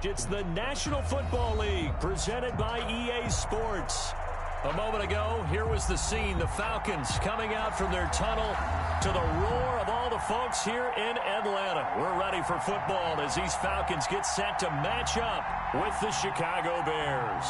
It's the National Football League presented by EA Sports. A moment ago, here was the scene. The Falcons coming out from their tunnel to the roar of all the folks here in Atlanta. We're ready for football as these Falcons get set to match up with the Chicago Bears.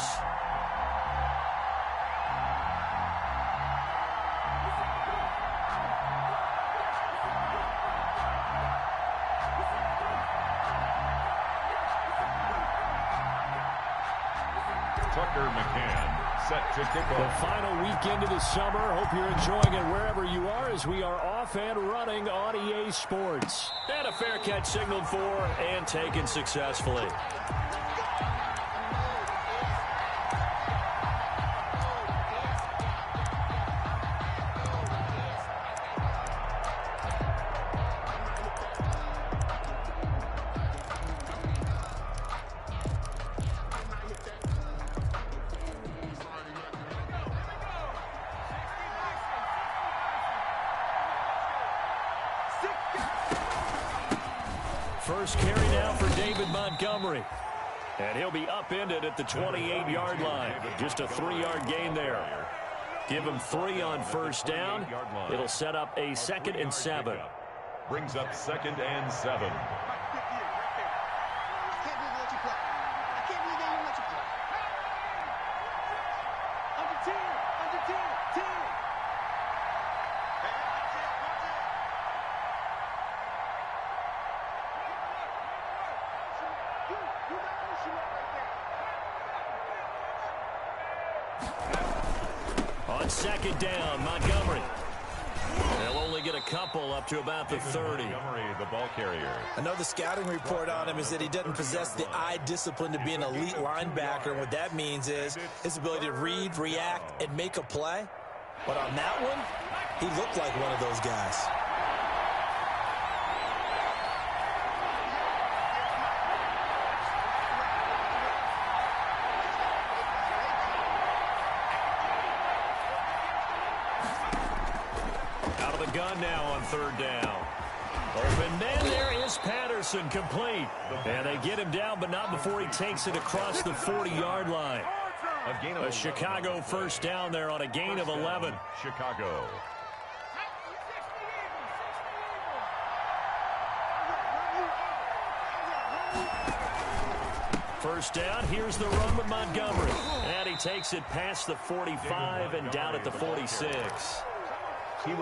Set to kick off. The final weekend of the summer. Hope you're enjoying it wherever you are as we are off and running on EA Sports. And a fair catch signaled for and taken successfully. First carry now for David Montgomery. And he'll be upended at the 28-yard line. Just a 3-yard gain there. Give him 3 on first down. It'll set up a 2nd and 7. Brings up 2nd and 7. On 2nd down, Montgomery. They'll only get a couple up to about the 30. Montgomery, the ball carrier. I know the scouting report on him is that he doesn't possess the eye discipline to be an elite linebacker. And what that means is his ability to read, react, and make a play. But on that one, he looked like one of those guys. Gun now on 3rd down. Open man, there is Patterson, complete. And they get him down, but not before he takes it across the 40-yard line. A Chicago first down there on a gain of 11. Chicago. First down, here's the run with Montgomery. And he takes it past the 45 and down at the 46.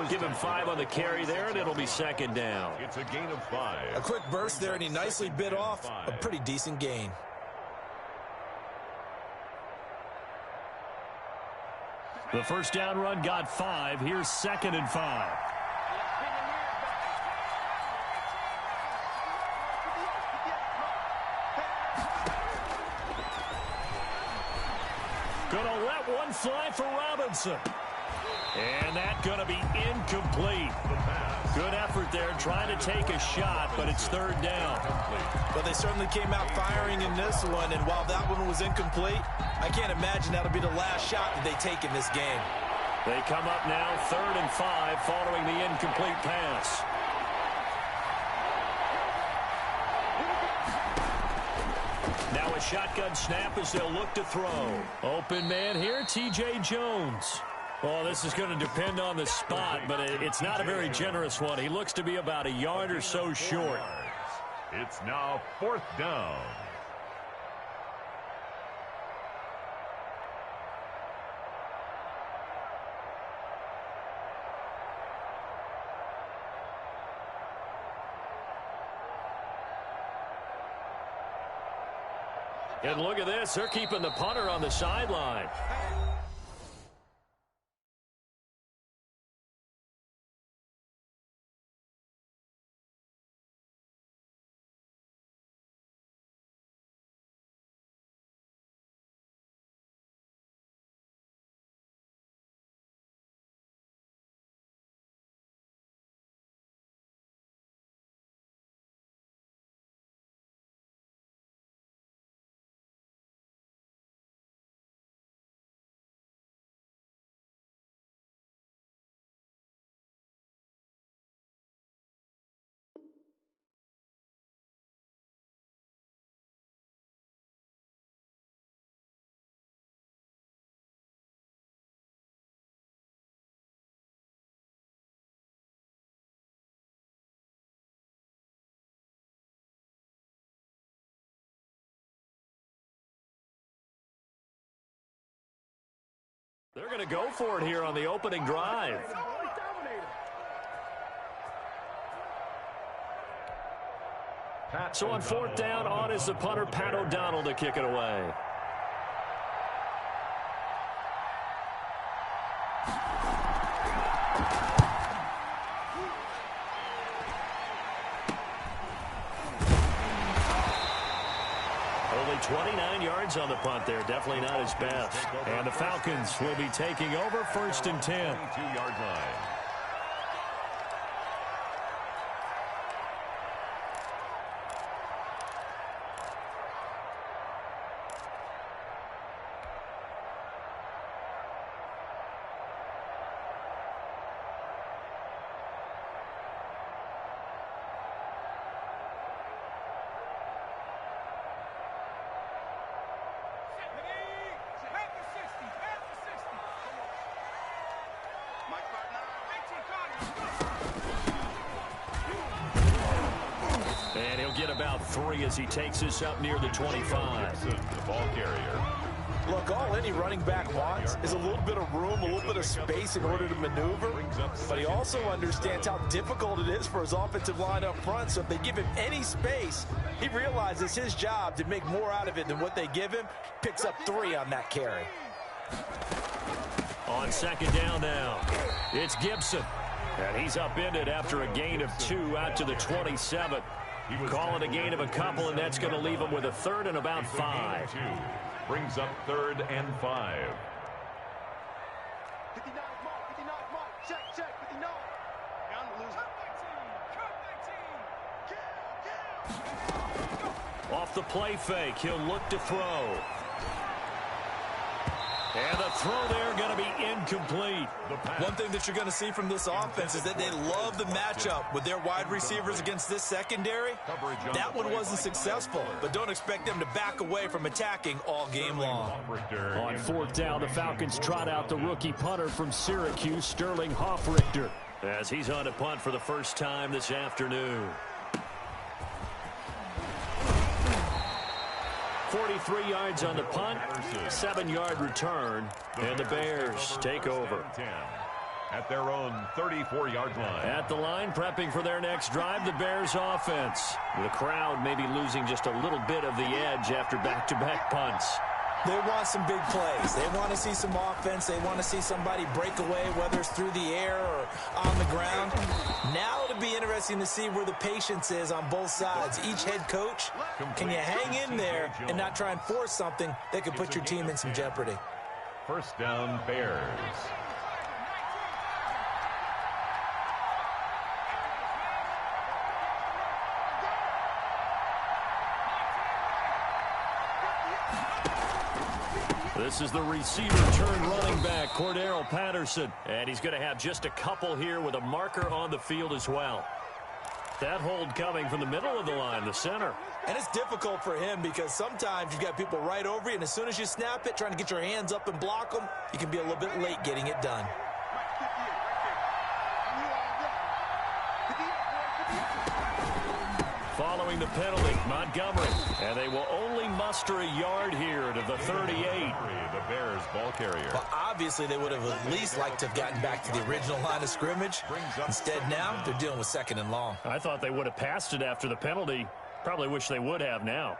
Give him 5 on the carry there, and it'll be 2nd down. It's a gain of 5. A quick burst there, and he nicely bit off a pretty decent gain. The first down run got 5. Here's 2nd and 5. Gonna let one fly for Robinson. And that's going to be incomplete. Good effort there trying to take a shot, but it's 3rd down. Well, they certainly came out firing in this one, and while that one was incomplete, I can't imagine that'll be the last shot that they take in this game. They come up now 3rd and 5 following the incomplete pass. Now a shotgun snap as they'll look to throw. Open man here, T.J. Jones. Well, this is going to depend on the spot, but it's not a very generous one. He looks to be about a yard or so short. It's now 4th down. And look at this. They're keeping the punter on the sideline. They're going to go for it here on the opening drive. So on fourth down, on is the punter, Pat O'Donnell, to kick it away. Only 29 yards on the punt there. Definitely not his best. And the Falcons will be taking over 1st and 10. 22-yard line. And he'll get about 3 as he takes this up near the 25. The ball carrier. Look, all any running back wants is a little bit of room, a little bit of space in order to maneuver. But he also understands how difficult it is for his offensive line up front. So if they give him any space, he realizes his job to make more out of it than what they give him. Picks up 3 on that carry. On second down now, it's Gibson. And he's upended after a gain of 2 out to the 27. Call it a gain of a couple, and that's going to leave him with a 3rd and about 5. Brings up 3rd and 5. 59 mark, check, 59. Down to lose. Kill. Off the play fake, he'll look to throw. And the throw there going to be incomplete. One thing that you're going to see from this offense is that they love the matchup with their wide receivers against this secondary. That one wasn't successful, but don't expect them to back away from attacking all game long. On fourth down, the Falcons trot out the rookie punter from Syracuse, Sterling Hoffrichter, as he's on a punt for the first time this afternoon. 43 yards on the punt, 7-yard return, and the Bears take over. At their own 34-yard line. At the line, prepping for their next drive, the Bears offense. The crowd may be losing just a little bit of the edge after back-to-back punts. They want some big plays. They want to see some offense. They want to see somebody break away, whether it's through the air or on the ground. Now it'll be interesting to see where the patience is on both sides. Each head coach, can you hang in there and not try and force something that could put your team in some jeopardy? First down, Bears. This is the receiver turn running back, Cordero Patterson. And he's going to have just a couple here with a marker on the field as well. That hold coming from the middle of the line, the center. And it's difficult for him because sometimes you've got people right over you, and as soon as you snap it, trying to get your hands up and block them, you can be a little bit late getting it done. Following the penalty, Montgomery. And they will only muster a yard here to the 38. The Bears ball carrier. Well, obviously they would have at least liked to have gotten back to the original line of scrimmage. Instead now, they're dealing with 2nd and long. I thought they would have passed it after the penalty. Probably wish they would have now.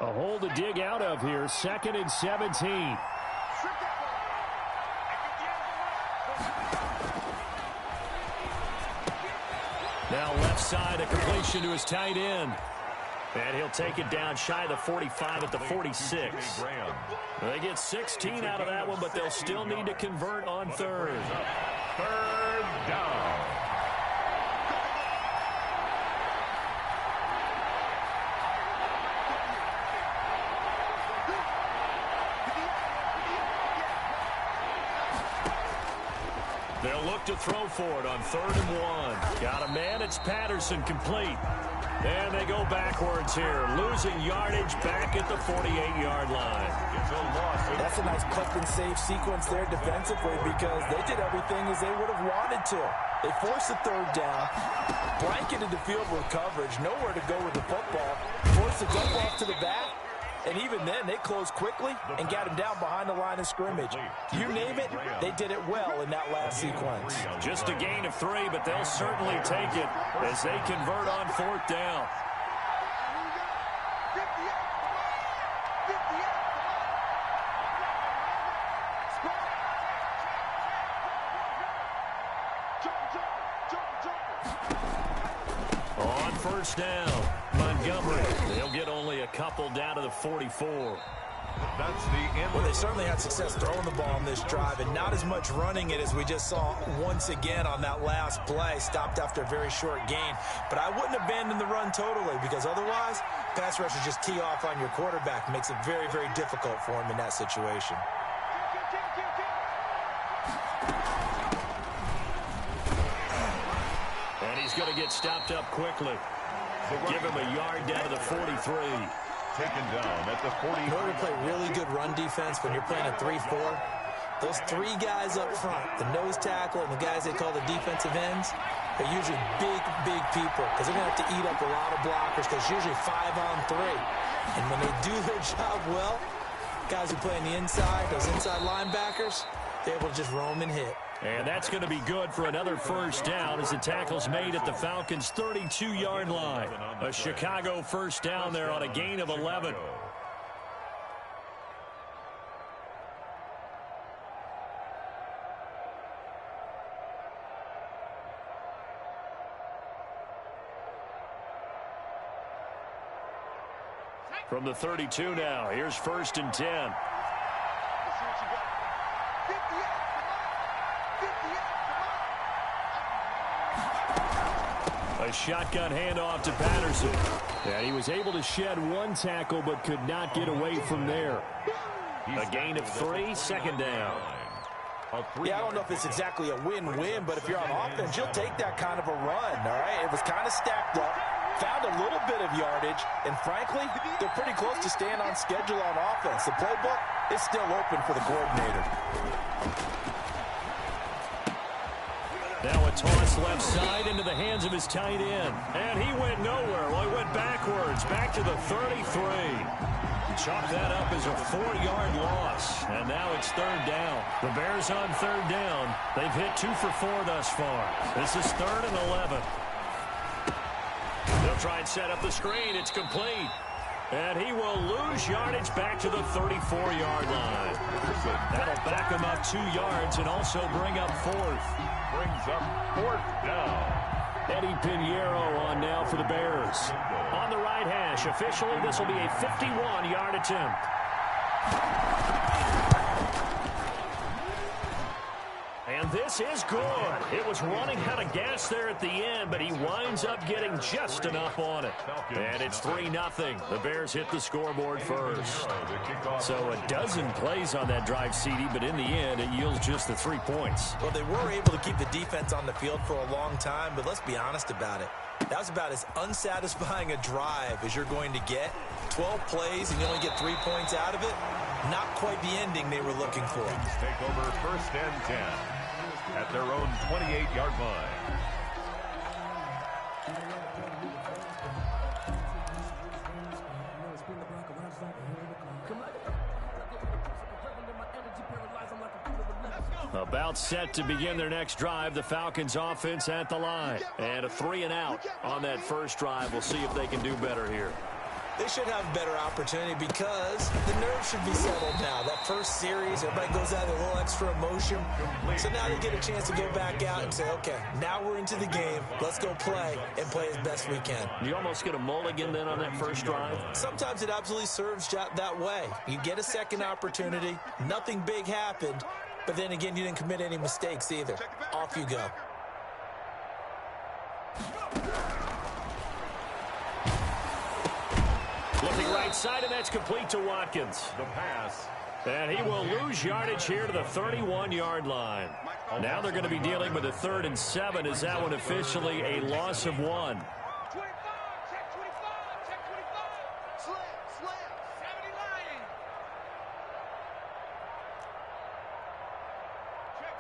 A hole to dig out of here, 2nd and 17. Now left side, a completion to his tight end. And he'll take it down shy of the 45 at the 46. They get 16 out of that one, but they'll still need to convert on 3rd. 3rd down. They'll look to throw for it on 3rd and 1. Got a man, it's Patterson, complete. And they go backwards here, losing yardage back at the 48-yard line. That's a nice clip and save sequence there defensively because they did everything as they would have wanted to. They forced the third down, blanketed the field with coverage, nowhere to go with the football, forced the dump off to the back, and even then they closed quickly and got him down behind the line of scrimmage. You name it, they did it well in that last sequence. Just a gain of 3, but they'll certainly take it as they convert on 4th down. On 1st down, Montgomery. They'll get only a couple down to the 44. That's the end. Well, they certainly had success throwing the ball on this drive and not as much running it as we just saw once again on that last play. Stopped after a very short gain. But I wouldn't abandon the run totally because otherwise, pass rushers just tee off on your quarterback. Makes it very, very difficult for him in that situation. And he's going to get stopped up quickly. Give him a yard down to the 43. Taken down at the 40. In order to play really good run defense when you're playing a 3-4, those 3 guys up front, the nose tackle and the guys they call the defensive ends, they're usually big, big people because they're going to have to eat up a lot of blockers because it's usually 5-on-3. And when they do their job well, guys who play on the inside, those inside linebackers, they're able to just roam and hit. And that's going to be good for another 1st down as the tackle's made at the Falcons' 32-yard line. A Chicago 1st down there on a gain of 11. From the 32 now, here's 1st and 10. A shotgun handoff to Patterson. And he was able to shed 1 tackle but could not get away from there. A gain of 3, 2nd down. Yeah, I don't know if it's exactly a win-win, but if you're on offense, you'll take that kind of a run, all right? It was kind of stacked up, found a little bit of yardage, and frankly, they're pretty close to staying on schedule on offense. The playbook is still open for the coordinator. Now a toss left side into the hands of his tight end. And he went nowhere. Well, he went backwards, back to the 33. Chalk that up as a 4-yard loss. And now it's 3rd down. The Bears on 3rd down. They've hit 2 for 4 thus far. This is 3rd and 11. They'll try and set up the screen. It's complete. And he will lose yardage back to the 34-yard line. That'll back him up 2 yards and also bring up 4th. Brings up 4th down. Eddie Pinheiro on now for the Bears. On the right hash, officially this will be a 51-yard attempt. And this is good. It was running out of gas there at the end, but he winds up getting just enough on it. And it's 3-0. The Bears hit the scoreboard first. So a dozen plays on that drive, CD, but in the end, it yields just the 3 points. Well, they were able to keep the defense on the field for a long time, but let's be honest about it. That was about as unsatisfying a drive as you're going to get. 12 plays and you only get 3 points out of it. Not quite the ending they were looking for. Take over 1st and 10 at their own 28-yard line. About set to begin their next drive. The Falcons offense at the line. And a 3-and-out on that first drive. We'll see if they can do better here. They should have a better opportunity because the nerves should be settled now. That first series, everybody goes out with a little extra emotion. So now they get a chance to go back out and say, okay, now we're into the game. Let's go play and play as best we can. You almost get a mulligan then on that first drive? Sometimes it absolutely serves that way. You get a second opportunity. Nothing big happened. But then again, you didn't commit any mistakes either. Off you go. Looking right side, and that's complete to Watkins. The pass. And he will lose yardage here to the 31-yard line. Now they're going to be dealing with a 3rd and 7. Is that one officially a loss of 1? Slam. 70 Lion. Check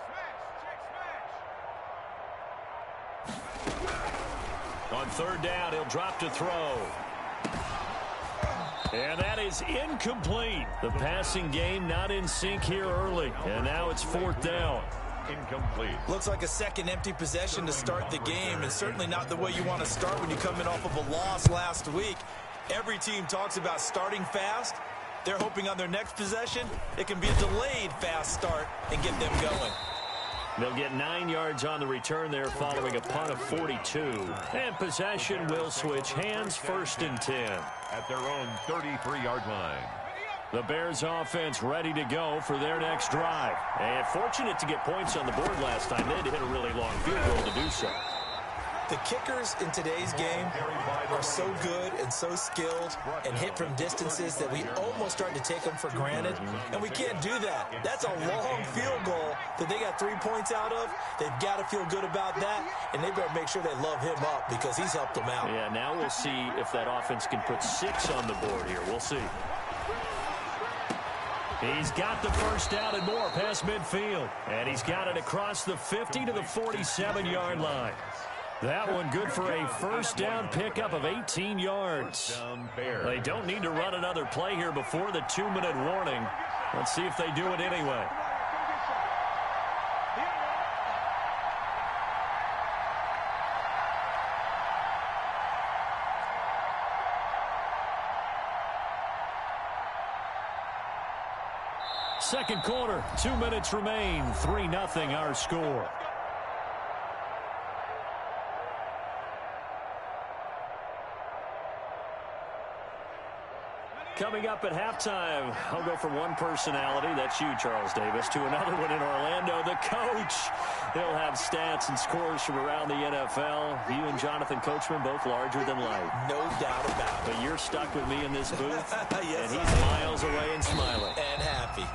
smash. On third down, he'll drop to throw. And that is incomplete. The passing game not in sync here early. And now it's fourth down. Incomplete. Looks like a second empty possession to start the game, and certainly not the way you want to start when you come in off of a loss last week. Every team talks about starting fast. They're hoping on their next possession it can be a delayed fast start and get them going. They'll get 9 yards on the return there following a punt of 42. And possession will switch hands, first and 10. At their own 33-yard line. The Bears offense ready to go for their next drive. And fortunate to get points on the board last time. They had to hit a really long field goal to do so. The kickers in today's game are so good and so skilled and hit from distances that we almost start to take them for granted, and we can't do that. That's a long field goal that they got 3 points out of. They've got to feel good about that, and they better make sure they love him up because he's helped them out. Yeah, now we'll see if that offense can put 6 on the board here. We'll see. He's got the first down and more past midfield, and he's got it across the 50 to the 47-yard line. That one good for a first down pickup of 18 yards. They don't need to run another play here before the 2-minute warning. Let's see if they do it anyway. Second quarter, 2 minutes remain, 3-0 our score. Coming up at halftime, I'll go from one personality, that's you, Charles Davis, to another one in Orlando, the coach. He'll have stats and scores from around the NFL. You and Jonathan Coachman, both larger than life. No doubt about it. But you're stuck with me in this booth, Yes, and he's miles away and smiling. And happy.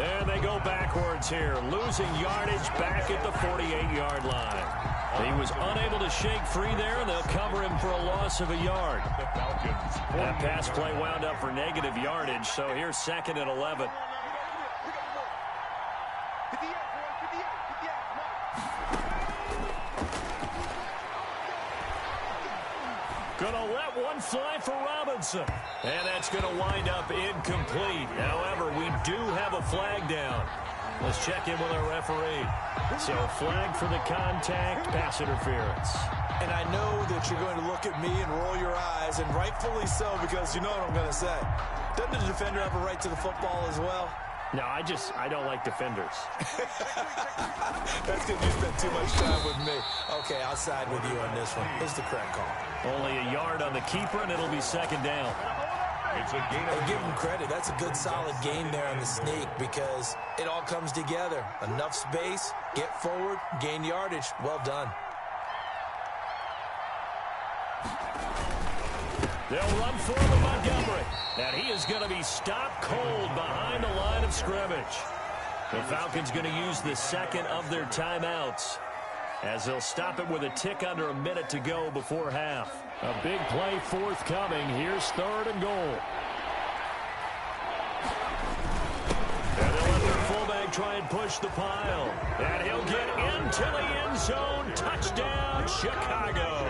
And they go backwards here, losing yardage back at the 48-yard line. He was unable to shake free there, and they'll cover him for a loss of a yard. That pass play wound up for negative yardage, so here's second and 11. Gonna let one fly for Robinson. And that's gonna wind up incomplete. However, we do have a flag down. Let's check in with our referee. So flag for the contact, pass interference. And I know that you're going to look at me and roll your eyes, and rightfully so, because you know what I'm going to say. Doesn't the defender have a right to the football as well? No, I don't like defenders. That's because you spent too much time with me. Okay, I'll side with you on this one. It's the correct call. Only a yard on the keeper, and it'll be second down. It's a gain. Hey, give him credit. That's a good, solid game there on the sneak because it all comes together. Enough space, get forward, gain yardage. Well done. They'll run for him with Montgomery. And he is going to be stopped cold behind the line of scrimmage. The Falcons going to use the second of their timeouts as they'll stop it with a tick under a minute to go before half. A big play forthcoming. Here's third and goal. And they'll let their fullback try and push the pile. And he'll get into the end zone. Touchdown, Chicago.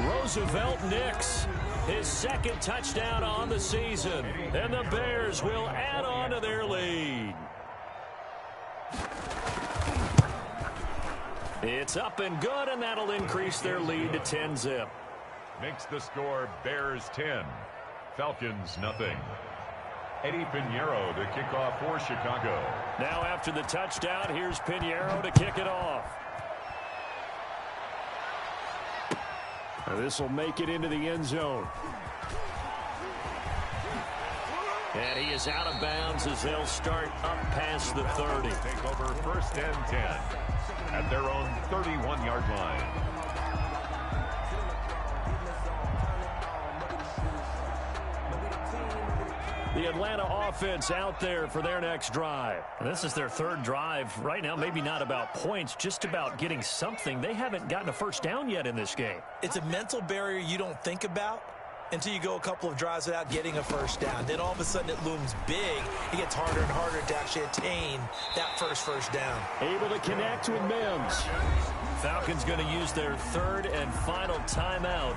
Roosevelt Nix, his second touchdown on the season. And the Bears will add on to their lead. It's up and good, and that'll increase their lead to 10-zip. Makes the score Bears 10, Falcons nothing. Eddie Pinheiro to kick off for Chicago. Now after the touchdown, here's Pinheiro to kick it off. This will make it into the end zone. And he is out of bounds as they'll start up past the 30. Take over first and 10 at their own 31-yard line. The Atlanta offense out there for their next drive. This is their third drive. Right now, maybe not about points, just about getting something. They haven't gotten a first down yet in this game. It's a mental barrier you don't think about until you go a couple of drives without getting a first down. Then all of a sudden it looms big. It gets harder and harder to actually attain that first down. Able to connect with Mims. Falcons going to use their third and final timeout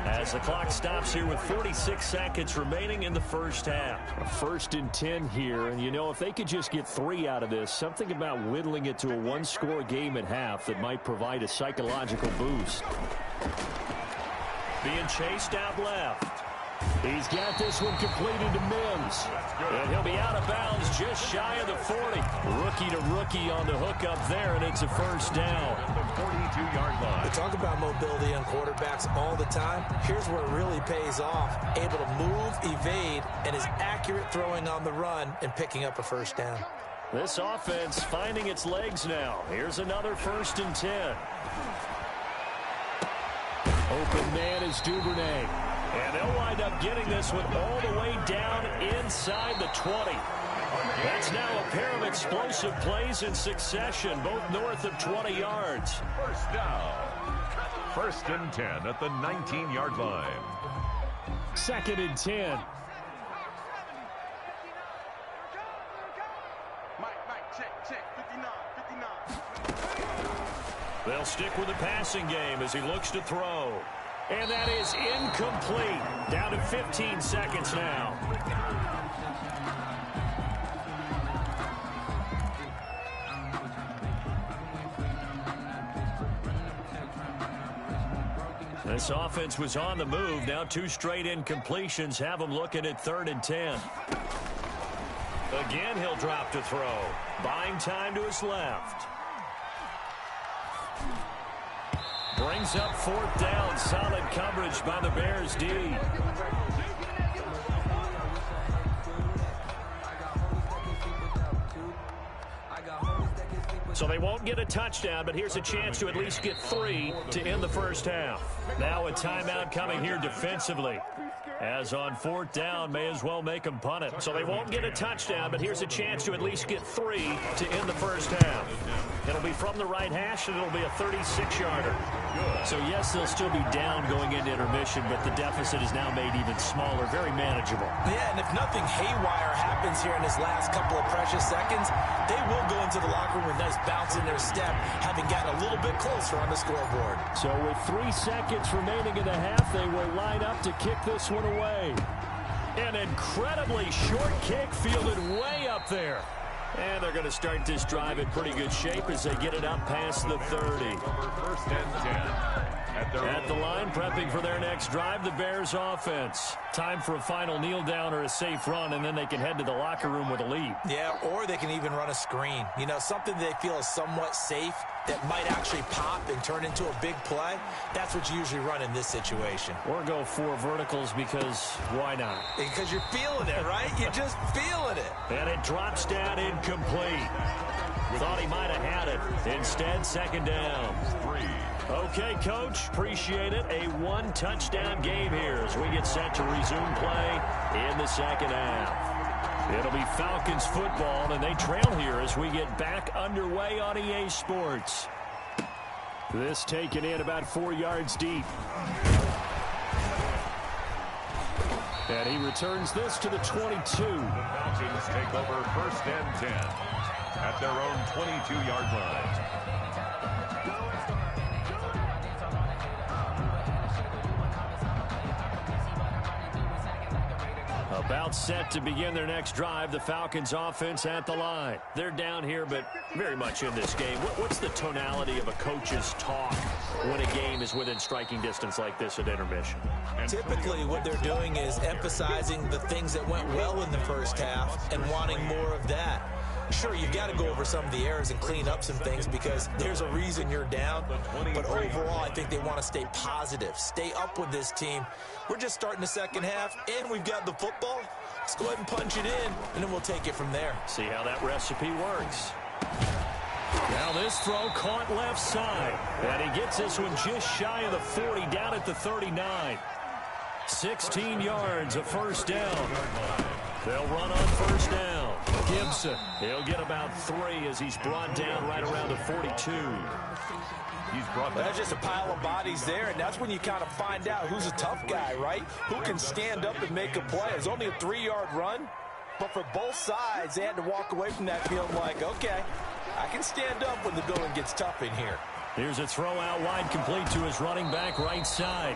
as the clock stops here with 46 seconds remaining in the first half. A 1st and 10 here, and you know, if they could just get 3 out of this, something about whittling it to a one-score game at half that might provide a psychological boost. Being chased out left. He's got this one completed to Mims. And he'll be out of bounds just shy of the 40. Rookie to rookie on the hook up there, and it's a first down. At the 42-yard line. We talk about mobility on quarterbacks all the time. Here's where it really pays off. Able to move, evade, and is accurate throwing on the run and picking up a first down. This offense finding its legs now. Here's another 1st and 10. Open man is Duvernay. And they'll wind up getting this one all the way down inside the 20. That's now a pair of explosive plays in succession, both north of 20 yards. First down. 1st and 10 at the 19-yard line. 2nd and 10. Mike, check, 59. They'll stick with the passing game as he looks to throw. And that is incomplete. Down to 15 seconds now. This offense was on the move. Now 2 straight incompletions have them looking at 3rd and 10. Again, he'll drop to throw. Buying time to his left. Brings up 4th down. Solid coverage by the Bears D. So they won't get a touchdown, but here's a chance to at least get 3 to end the first half. Now a timeout coming here defensively. As on 4th down, may as well make them punt it. So they won't get a touchdown, but here's a chance to at least get 3 to end the first half. It'll be from the right hash, and it'll be a 36-yarder. So, yes, they'll still be down going into intermission, but the deficit is now made even smaller, very manageable. Yeah, and if nothing haywire happens here in this last couple of precious seconds, they will go into the locker room with a nice bounce in their step, having gotten a little bit closer on the scoreboard. So with 3 seconds remaining in the half, they will line up to kick this one away. An incredibly short kick fielded way up there. And they're going to start this drive in pretty good shape as they get it up past the 30. 1st and 10. At the line, prepping for their next drive, the Bears offense. Time for a final kneel down or a safe run, and then they can head to the locker room with a lead. Yeah, or they can even run a screen. You know, something they feel is somewhat safe that might actually pop and turn into a big play. That's what you usually run in this situation. Or go 4 verticals because why not? Because you're feeling it, right? You're just feeling it. And it drops down incomplete. Thought he might have had it. Instead, 2nd down. 3. Okay, Coach, appreciate it. A 1-touchdown game here as we get set to resume play in the second half. It'll be Falcons football, and they trail here as we get back underway on EA Sports. This taken in about 4 yards deep. And he returns this to the 22. The Falcons take over 1st and 10 at their own 22-yard line. About set to begin their next drive, the Falcons offense at the line. They're down here, but very much in this game. What's the tonality of a coach's talk when a game is within striking distance like this at intermission? Typically, what they're doing is emphasizing the things that went well in the first half and wanting more of that. Sure, you've got to go over some of the errors and clean up some things because there's a reason you're down. But overall, I think they want to stay positive, stay up with this team. We're just starting the second half, and we've got the football. Let's go ahead and punch it in, and then we'll take it from there. See how that recipe works. Now this throw caught left side. And he gets this one just shy of the 40, down at the 39. 16 yards, a first down. They'll run on 1st down. Gibson, he'll get about 3 as he's brought down right around the 42. He's brought down. That's just a pile of bodies there, and that's when you kind of find out who's a tough guy, right? Who can stand up and make a play. It was only a 3-yard run, but for both sides, they had to walk away from that field like, okay, I can stand up when the going gets tough in here. Here's a throw out wide, complete to his running back right side.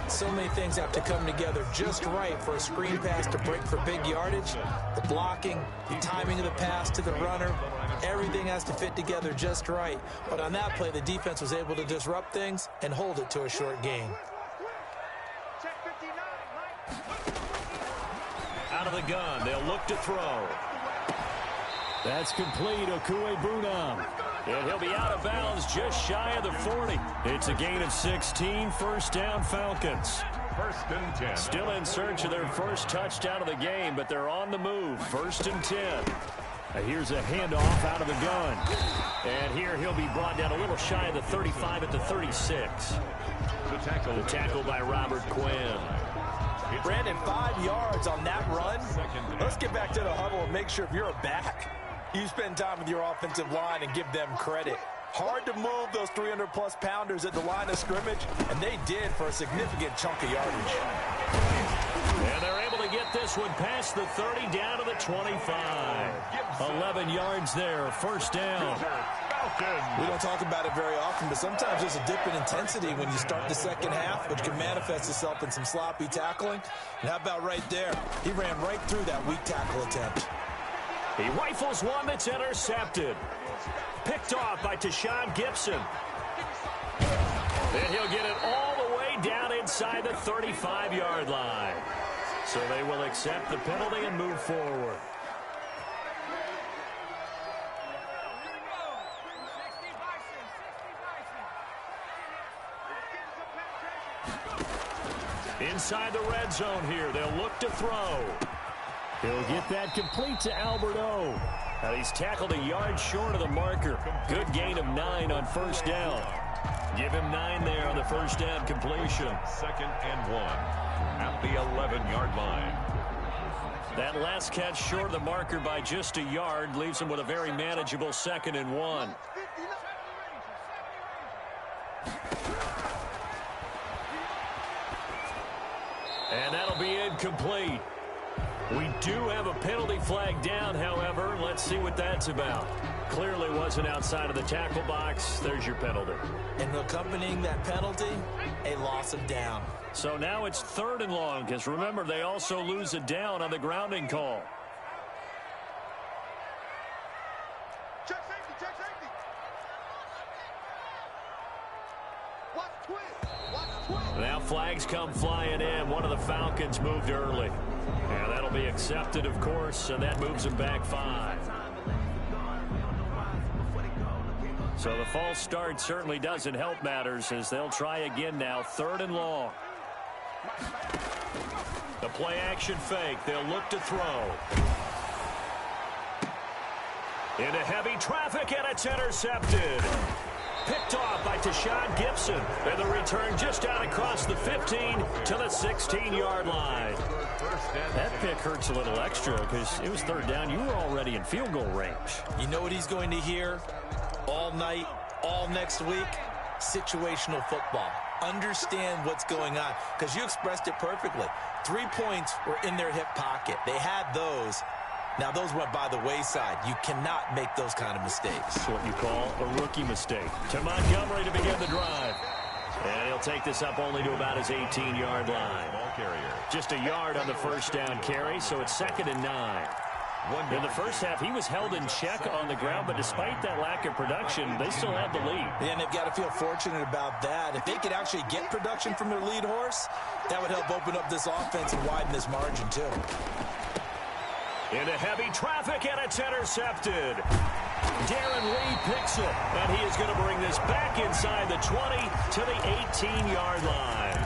So many things have to come together just right for a screen pass to break for big yardage. The blocking, the timing of the pass to the runner, everything has to fit together just right. But on that play, the defense was able to disrupt things and hold it to a short gain. Out of the gun, they'll look to throw. That's complete, Okuebunam. And he'll be out of bounds just shy of the 40. It's a gain of 16, first down Falcons. First and 10. Still in search of their first touchdown of the game, but they're on the move. First and 10. Here's a handoff out of the gun. And here he'll be brought down a little shy of the 35 at the 36. The tackle by Robert Quinn. Brandon, 5 yards on that run. Let's get back to the huddle and make sure if you're a back, you spend time with your offensive line and give them credit. Hard to move those 300-plus pounders at the line of scrimmage, and they did for a significant chunk of yardage. And they're able to get this one past the 30 down to the 25. 11 yards there, first down. We don't talk about it very often, but sometimes there's a dip in intensity when you start the second half, which can manifest itself in some sloppy tackling. And how about right there? He ran right through that weak tackle attempt. He rifles one that's intercepted. Picked off by Tashawn Gibson. And he'll get it all the way down inside the 35-yard line. So they will accept the penalty and move forward. Inside the red zone here, they'll look to throw. He'll get that complete to Albert O. Now he's tackled a yard short of the marker. Good gain of 9 on first down. Give him 9 there on the first down completion. Second and 1 at the 11-yard line. That last catch short of the marker by just a yard leaves him with a very manageable second and 1. And that'll be incomplete. We do have a penalty flag down, however. Let's see what that's about. Clearly wasn't outside of the tackle box. There's your penalty. And accompanying that penalty, a loss of down. So now it's 3rd and long, because remember, they also lose a down on the grounding call. Check safety, check safety. Watch twist, watch twist. Now flags come flying in. One of the Falcons moved early. And that'll be accepted, of course, and that moves him back 5. So the false start certainly doesn't help matters as they'll try again now. 3rd and long. The play action fake. They'll look to throw. Into heavy traffic, and it's intercepted. Picked off by Tashawn Gibson. And the return just out across the 15 to the 16-yard line. That pick hurts a little extra because it was 3rd down. You were already in field goal range. You know what he's going to hear all night, all next week? Situational football. Understand what's going on, because you expressed it perfectly. 3 points were in their hip pocket. They had those. Now, those went by the wayside. You cannot make those kind of mistakes. That's what you call a rookie mistake. To Montgomery to begin the drive. And he'll take this up only to about his 18-yard line. Ball carrier. Just a yard on the first down carry, so it's 2nd and 9. In the first half, he was held in check on the ground, but despite that lack of production, they still have the lead. And they've got to feel fortunate about that. If they could actually get production from their lead horse, that would help open up this offense and widen this margin, too. Into heavy traffic, and it's intercepted. Darren Lee picks it, and he is going to bring this back inside the 20 to the 18-yard line.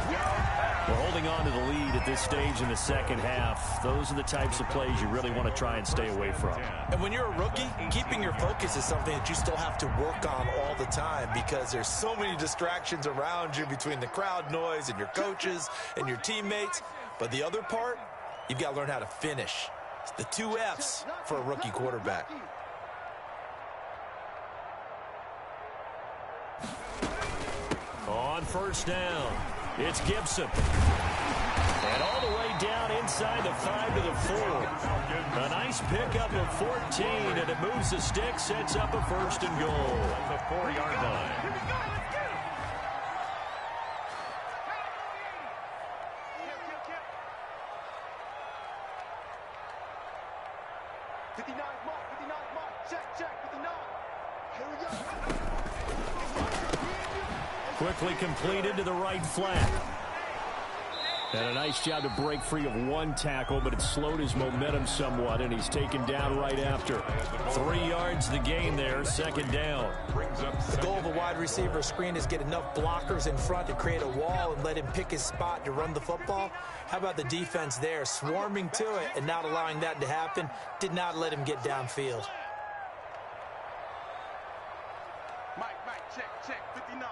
We're holding on to the lead at this stage in the second half. Those are the types of plays you really want to try and stay away from. And when you're a rookie, keeping your focus is something that you still have to work on all the time, because there's so many distractions around you between the crowd noise and your coaches and your teammates. But the other part, you've got to learn how to finish. It's the 2 F's for a rookie quarterback. On first down, it's Gibson. And all the way down inside the 5 to the 4. A nice pickup of 14, and it moves the stick, sets up a first and goal. At the 4-yard line. Here we go. Let's get him. 59 mark, check, 59. Here we go. Quickly completed to the right flat. And a nice job to break free of one tackle, but it slowed his momentum somewhat, and he's taken down right after. 3 yards the gain there, second down. The goal of a wide receiver screen is get enough blockers in front to create a wall and let him pick his spot to run the football. How about the defense there, swarming to it and not allowing that to happen? Did not let him get downfield. Mike, check, 59.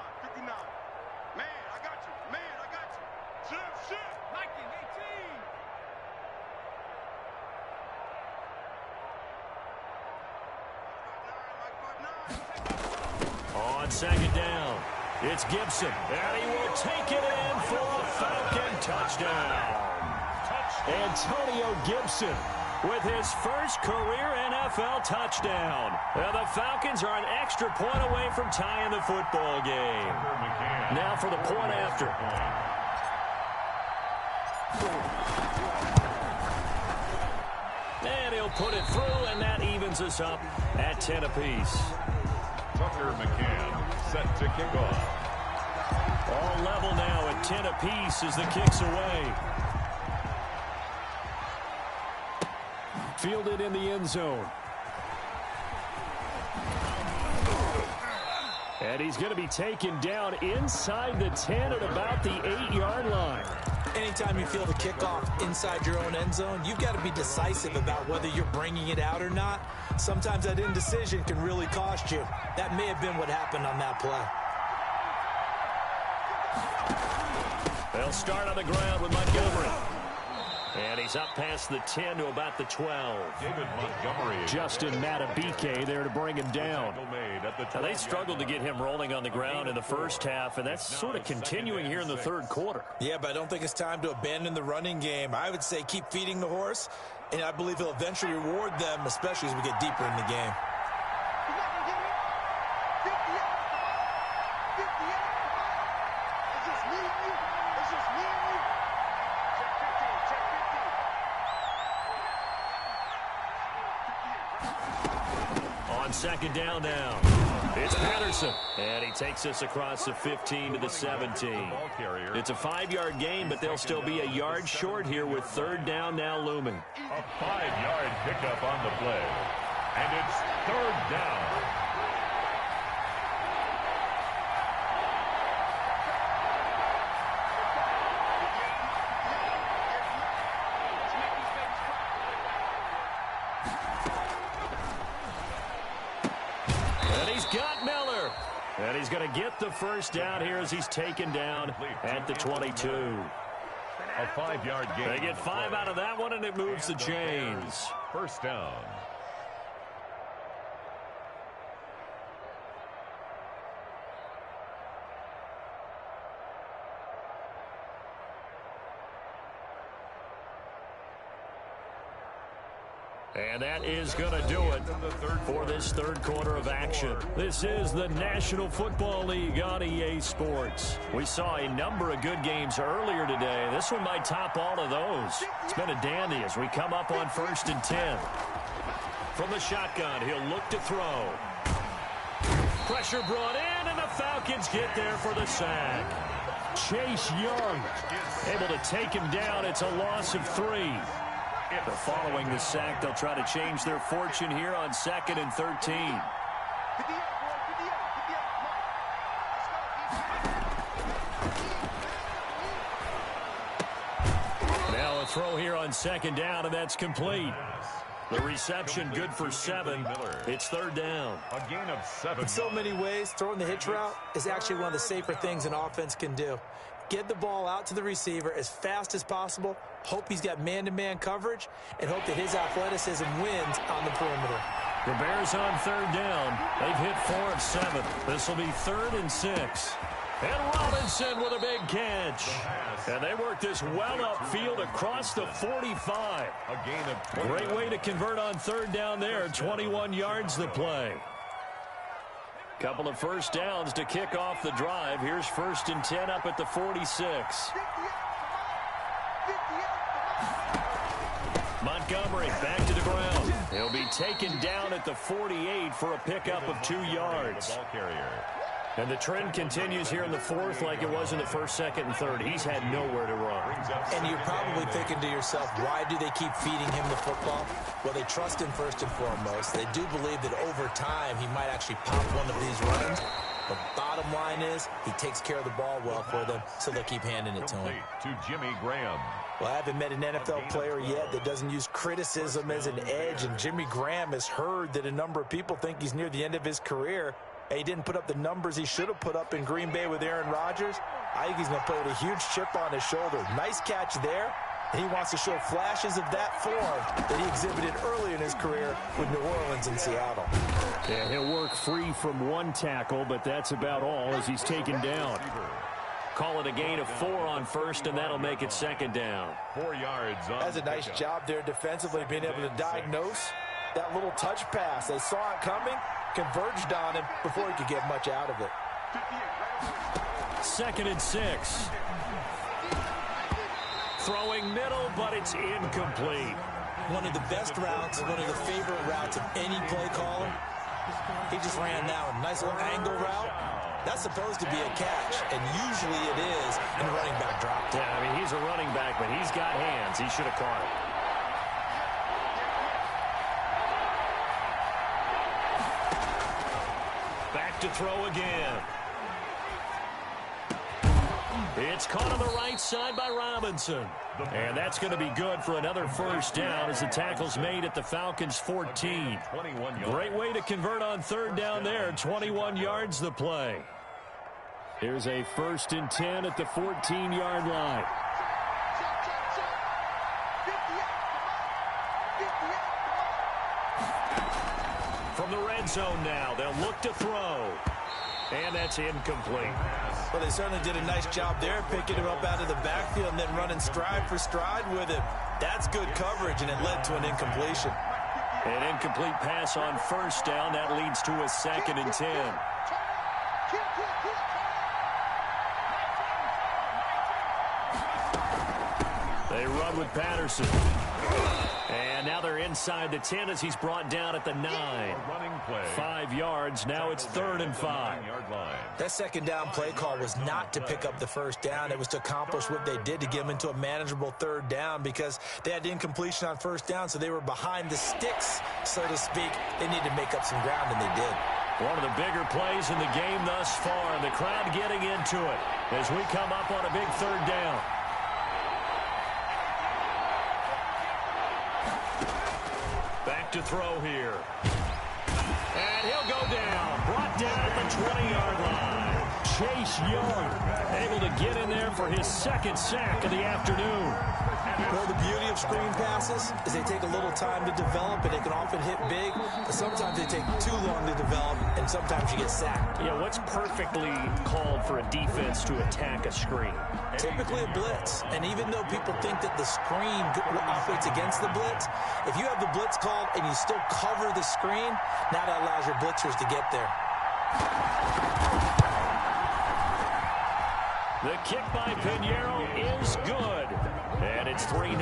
Man, I got you. Shit. Mikey, 18. On second down, it's Gibson, and he will take it in for a Falcon touchdown. Antonio Gibson with his first career NFL touchdown. And the Falcons are an extra point away from tying the football game. Now for the point after. And he'll put it through, and that evens us up at 10 apiece. Tucker McCann set to kick off. All level now at 10 apiece as the kick's away. Fielded in the end zone. And he's going to be taken down inside the 10 at about the 8-yard line. Anytime you feel the kickoff inside your own end zone, you've got to be decisive about whether you're bringing it out or not. Sometimes that indecision can really cost you. That may have been what happened on that play. They'll start on the ground with Montgomery. And he's up past the 10 to about the 12. David Montgomery. Justin Matabike there to bring him down. Now, they struggled to get him rolling on the ground in the first half, and that's sort of continuing here in the third quarter. Yeah, but I don't think it's time to abandon the running game. I would say keep feeding the horse, and I believe he'll eventually reward them, especially as we get deeper in the game. Second down now. It's Patterson. And he takes us across the 15 to the 17. It's a 5-yard gain, but they'll still be a yard short here with third down now looming. A 5-yard pickup on the play. And it's third down. And he's going to get the first down here as he's taken down at the 22. A 5-yard gain. They get 5 out of that one, and it moves the chains. First down. And that is going to do it for this third quarter of action. This is the National Football League on EA Sports. We saw a number of good games earlier today. This one might top all of those. It's been a dandy as we come up on 1st and 10. From the shotgun, he'll look to throw. Pressure brought in, and the Falcons get there for the sack. Chase Young able to take him down. It's a loss of 3. But following the sack, they'll try to change their fortune here on 2nd and 13. Now a throw here on 2nd down, and that's complete. The reception good for 7. It's third down. A gain of 7. In so many ways, throwing the hitch route is actually one of the safer things an offense can do. get the ball out to the receiver as fast as possible, hope he's got man-to-man coverage, and hope that his athleticism wins on the perimeter. The Bears on 3rd down. They've hit 4 of 7. This will be 3rd and 6. And Robinson with a big catch. And they work this well upfield across the 45. A gain of 20. Great way to convert on 3rd down there. 21 yards the play. Couple of first downs to kick off the drive. Here's 1st and 10 up at the 46. Montgomery back to the ground. He'll be taken down at the 48 for a pickup of 2 yards. Ball carrier. And the trend continues here in the 4th like it was in the 1st, 2nd, and 3rd. He's had nowhere to run. And you're probably thinking to yourself, why do they keep feeding him the football? Well, they trust him first and foremost. They do believe that over time he might actually pop one of these runs. The bottom line is he takes care of the ball well for them, so they'll keep handing it to him. To Jimmy Graham. Well, I haven't met an NFL player yet that doesn't use criticism as an edge, and Jimmy Graham has heard that a number of people think he's near the end of his career. He didn't put up the numbers he should have put up in Green Bay with Aaron Rodgers. I think he's going to play with a huge chip on his shoulder. Nice catch there. And he wants to show flashes of that form that he exhibited early in his career with New Orleans and Seattle. Yeah, he'll work free from one tackle, but that's about all as he's taken down. Call it a gain of 4 on 1st, and that'll make it 2nd down. 4 yards on That's a nice job there defensively, being able to diagnose that little touch pass. They saw it coming, converged on him before he could get much out of it. 2nd and 6. Throwing middle, but it's incomplete. One of the best routes, one of the favorite routes of any play caller. He just ran that one. Nice little angle route. That's supposed to be a catch, and usually it is, and the running back dropped it. Yeah, I mean, he's a running back, but he's got hands. He should have caught it. Back to throw again. It's caught on the right side by Robinson. And that's going to be good for another 1st down as the tackle's made at the Falcons' 14. Great way to convert on 3rd down there. 21 yards the play. Here's a 1st and 10 at the 14-yard line. From the red zone now, they'll look to throw. And that's incomplete. Well, they certainly did a nice job there, picking him up out of the backfield and then running stride for stride with him. That's good coverage, and it led to an incompletion. An incomplete pass on 1st down. That leads to a 2nd and 10. They run with Patterson. And now they're inside the 10 as he's brought down at the 9. running play. 5 yards. Now it's 3rd and 5. That 2nd down play call was not to pick up the 1st down. It was to accomplish what they did to get them into a manageable 3rd down because they had incompletion on 1st down, so they were behind the sticks, so to speak. They needed to make up some ground, and they did. One of the bigger plays in the game thus far, and the crowd getting into it as we come up on a big 3rd down. Back to throw here. And he'll go down. Brought down at the 20-yard line. Chase Young able to get in there for his 2nd sack of the afternoon. Well, the beauty of screen passes is they take a little time to develop, and they can often hit big, but sometimes they take too long to develop, and sometimes you get sacked. Yeah, what's perfectly called for a defense to attack a screen? Typically a blitz, and even though people think that the screen operates against the blitz, if you have the blitz called and you still cover the screen, now that allows your blitzers to get there. The kick by Pinheiro is good. And it's 3-0.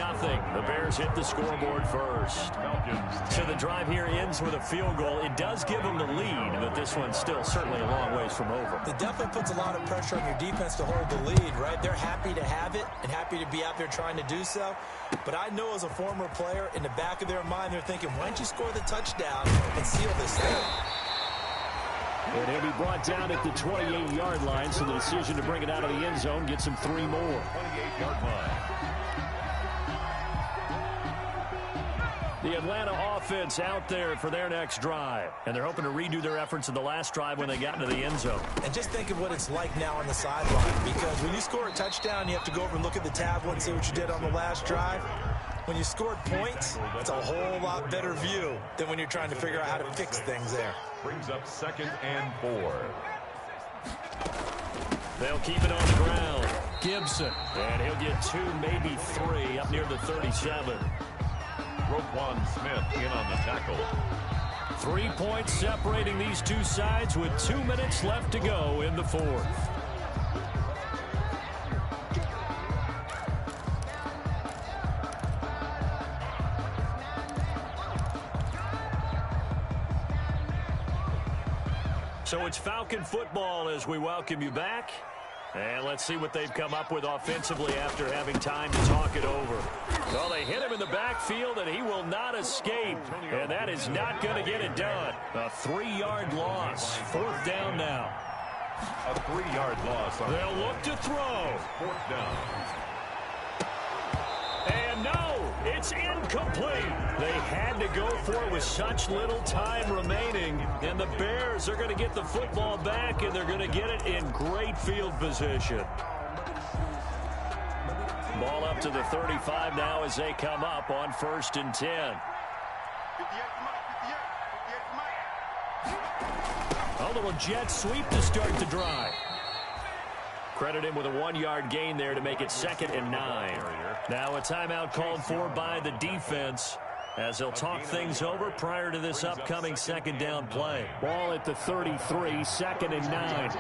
The Bears hit the scoreboard first. So the drive here ends with a field goal. It does give them the lead, but this one's still certainly a long ways from over. It definitely puts a lot of pressure on your defense to hold the lead, right? They're happy to have it and happy to be out there trying to do so. But I know as a former player, in the back of their mind, they're thinking, why don't you score the touchdown and seal this thing? And he'll be brought down at the 28-yard line, so the decision to bring it out of the end zone gets him 3 more. 28-yard line. The Atlanta offense out there for their next drive. And they're hoping to redo their efforts in the last drive when they got into the end zone. And just think of what it's like now on the sideline. Because when you score a touchdown, you have to go over and look at the tablet and see what you did on the last drive. When you scored points, it's a whole lot better view than when you're trying to figure out how to fix things there. Brings up 2nd and 4. They'll keep it on the ground. Gibson. And he'll get 2, maybe 3 up near the 37. Roquan Smith in on the tackle. 3 points separating these two sides with 2 minutes left to go in the fourth. So it's Falcon football as we welcome you back. And let's see what they've come up with offensively after having time to talk it over. Well, they hit him in the backfield, and he will not escape. And that is not going to get it done. A 3-yard loss. 4th down now. A 3-yard loss. They'll look to throw. 4th down. And no, it's incomplete. They had to go for it with such little time remaining. And the Bears are going to get the football back, and they're going to get it in great field position. Ball up to the 35 now as they come up on 1st and 10. A little jet sweep to start the drive. Credit him with a 1-yard gain there to make it 2nd and 9. Now a timeout called for by the defense as they'll talk things over prior to this upcoming 2nd down play. Ball at the 33, 2nd and 9.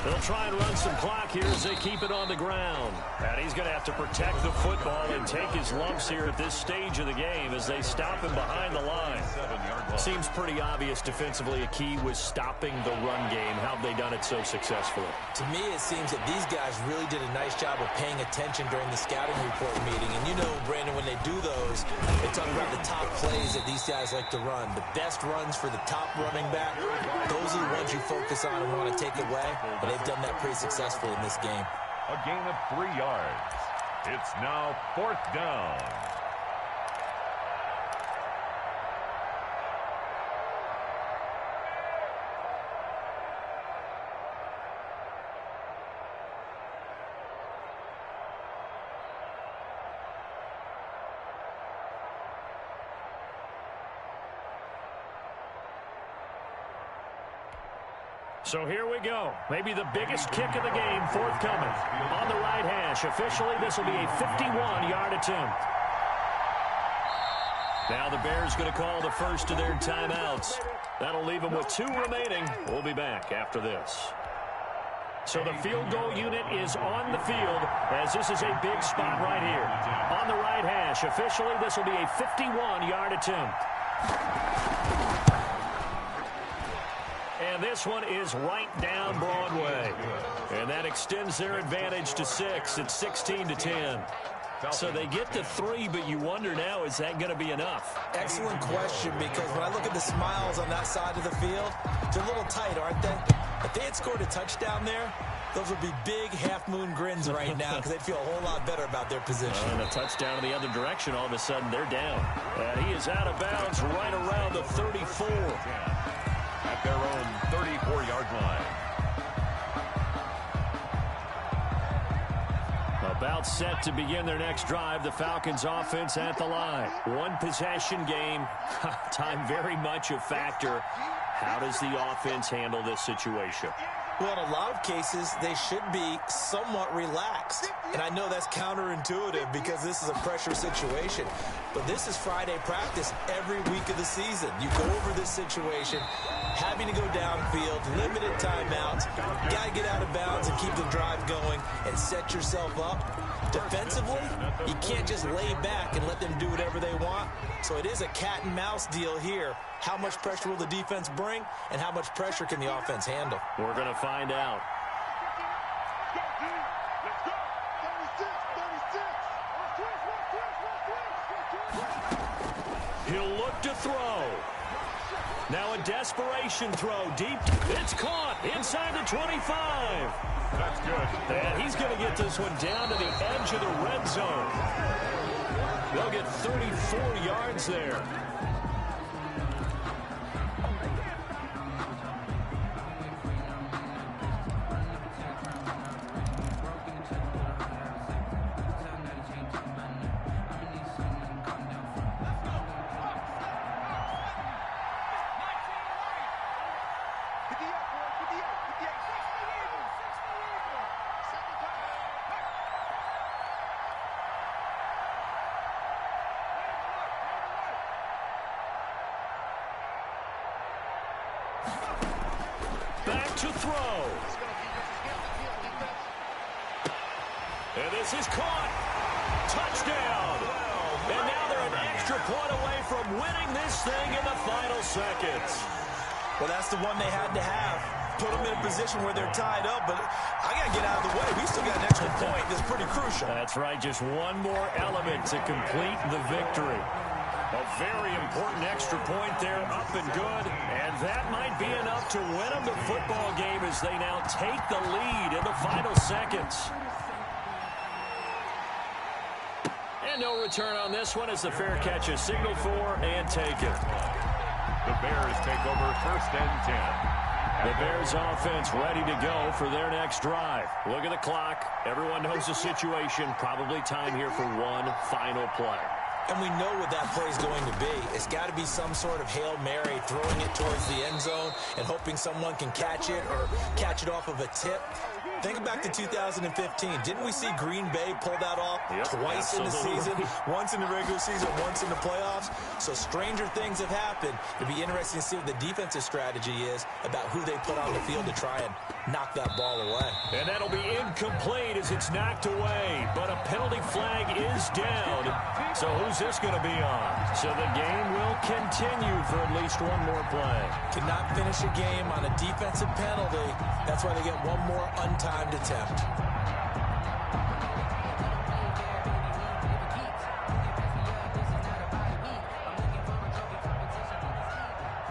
They'll try and run some clock here as they keep it on the ground. And he's going to have to protect the football and take his lumps here at this stage of the game as they stop him behind the line. Seems pretty obvious defensively a key was stopping the run game. How have they done it so successfully? To me, it seems that these guys really did a nice job of paying attention during the scouting report meeting. And you know, Brandon, when they do those, they talk about the top plays that these guys like to run. The best runs for the top running back, those are the ones you focus on and want to take away. And they've done that pretty successfully in this game. A gain of 3 yards. It's now 4th down. So here we go. Maybe the biggest kick of the game forthcoming. On the right hash. Officially, this will be a 51-yard attempt. Now the Bears going to call the first of their timeouts. That'll leave them with 2 remaining. We'll be back after this. So the field goal unit is on the field as this is a big spot right here. On the right hash. Officially, this will be a 51-yard attempt. And this one is right down Broadway. And that extends their advantage to 6. It's 16-10. So they get to 3, but you wonder now, is that going to be enough? Excellent question, because when I look at the smiles on that side of the field, they're a little tight, aren't they? If they had scored a touchdown there, those would be big half-moon grins right now because they'd feel a whole lot better about their position. And a touchdown in the other direction, all of a sudden they're down. And he is out of bounds right around the 34. At their own 34-yard line. About set to begin their next drive. The Falcons offense at the line. 1 possession game. Time very much a factor. How does the offense handle this situation? Well, in a lot of cases, they should be somewhat relaxed. And I know that's counterintuitive because this is a pressure situation. But this is Friday practice every week of the season. You go over this situation, having to go downfield, limited timeouts. You got to get out of bounds and keep the drive going and set yourself up. Defensively, you can't just lay back and let them do whatever they want. So it is a cat and mouse deal here. How much pressure will the defense bring, and how much pressure can the offense handle? We're going to find out. He'll look to throw. Now a desperation throw deep. It's caught inside the 25. That's good. And he's going to get this one down to the edge of the red zone. They'll get 34 yards there. Back to throw. And this is caught. Touchdown. And now they're an extra point away from winning this thing in the final seconds. Well, that's the one they had to have. Put them in a position where they're tied up, but I got to get out of the way. We still got an extra point that's pretty crucial. That's right. Just one more element to complete the victory. A very important extra point there, up and good. And that might be enough to win them the football game as they now take the lead in the final seconds. And no return on this one as the fair catch is signaled for and taken. The Bears take over 1st and 10. The Bears offense ready to go for their next drive. Look at the clock. Everyone knows the situation. Probably time here for one final play. And we know what that play is going to be. It's got to be some sort of Hail Mary, throwing it towards the end zone and hoping someone can catch it or catch it off of a tip. Think back to 2015. Didn't we see Green Bay pull that off twice in the season? Once in the regular season, once in the playoffs. So stranger things have happened. It'd be interesting to see what the defensive strategy is about who they put on the field to try and knock that ball away. And that'll be incomplete as it's knocked away. But a penalty flag is down. So who's this going to be on? So the game will continue for at least one more play. Cannot finish a game on a defensive penalty. That's why they get one more untimed attempt.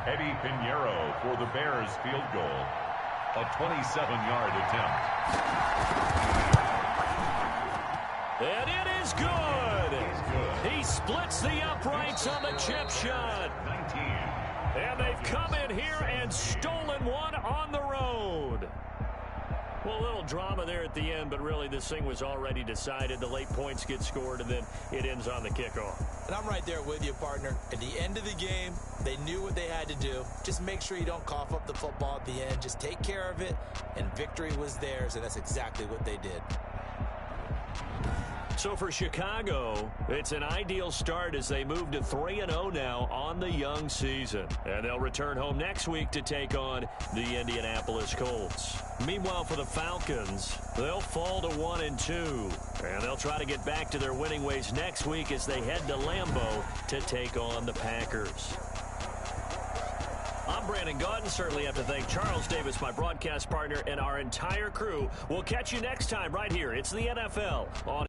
Eddie Pinheiro for the Bears field goal. A 27-yard attempt. And it is good. He splits the uprights on the chip shot. 19. And they've come in here and stolen one on the road. Well, a little drama there at the end, but really this thing was already decided. The late points get scored, and then it ends on the kickoff. And I'm right there with you, partner. At the end of the game, they knew what they had to do. Just make sure you don't cough up the football at the end. Just take care of it, and victory was theirs, and that's exactly what they did. So for Chicago, it's an ideal start as they move to 3-0 now on the young season. And they'll return home next week to take on the Indianapolis Colts. Meanwhile, for the Falcons, they'll fall to 1-2. And they'll try to get back to their winning ways next week as they head to Lambeau to take on the Packers. I'm Brandon Gaudin. Certainly have to thank Charles Davis, my broadcast partner, and our entire crew. We'll catch you next time right here. It's the NFL on